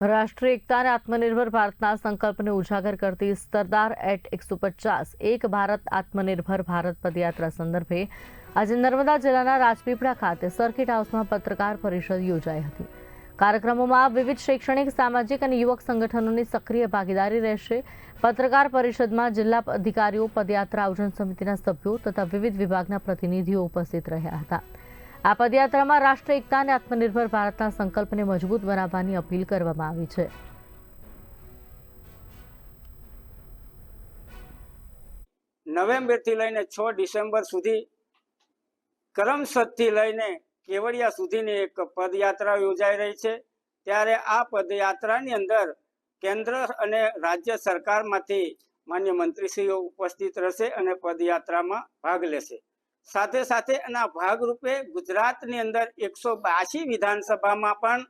રાષ્ટ્રીય એકતા અને આત્મનિર્ભર ભારતના સંકલ્પને ઉજાગર કરતી સરદાર એટ 150 એક ભારત આત્મનિર્ભર ભારત પદયાત્રા સંદર્ભે આજે નર્મદા જિલ્લાના રાજપીપળા ખાતે સર્કિટ હાઉસમાં પત્રકાર પરિષદ યોજાઈ હતી। કાર્યક્રમોમાં વિવિધ શૈક્ષણિક, સામાજિક અને યુવક સંગઠનોની સક્રિય ભાગીદારી રહેશે। પત્રકાર પરિષદમાં જિલ્લા અધિકારીઓ, પદયાત્રા આયોજન સમિતિના સભ્યો તથા વિવિધ વિભાગના પ્રતિનિધિઓ ઉપસ્થિત રહ્યા હતા। આ પદયાત્રામાં રાષ્ટ્રીય એકતા અને આત્મનિર્ભર ભારતના સંકલ્પને મજબૂત બનાવવાની અપીલ કરવામાં આવી છે। નવેમ્બરથી લઈને 6 ડિસેમ્બર સુધી કરમસદથી લઈને કેવડિયા સુધીની એક પદયાત્રા યોજાઈ રહી છે। ત્યારે આ પદયાત્રાની અંદર કેન્દ્ર અને રાજ્ય સરકારમાંથી માન્ય મંત્રીશ્રીઓ ઉપસ્થિત રહેશે અને પદયાત્રામાં ભાગ લેશે। સાથે સાથે એના ભાગરૂપે ગુજરાતની અંદર 182 વિધાનસભામાં પણ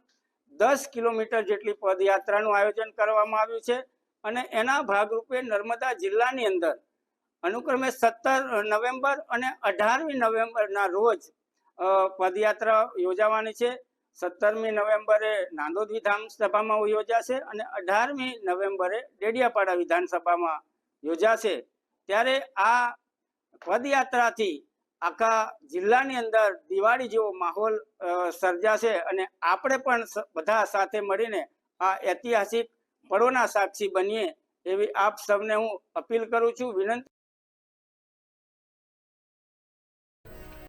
10 કિલોમીટર જેટલી પદયાત્રાનું આયોજન કરવામાં આવ્યું છે અને એના ભાગરૂપે નર્મદા જિલ્લાની અંદર અનુક્રમે 17 નવેમ્બર અને 18મી નવેમ્બરના રોજ પદયાત્રા યોજાવાની છે। 17મી નવેમ્બરે નાંદોદ વિધાનસભામાં યોજાશે અને 18મી નવેમ્બરે ડેડિયાપાડા વિધાનસભામાં યોજાશે। ત્યારે આ પદયાત્રાથી આખા જિલ્લાની અંદર દિવાળી જેવો માહોલ સર્જાશે અને આપણે પણ બધા સાથે મળીને આ ઐતિહાસિક પળોના સાક્ષી બનીએ એવી આપ સૌને હું અપીલ કરું છું, વિનંતી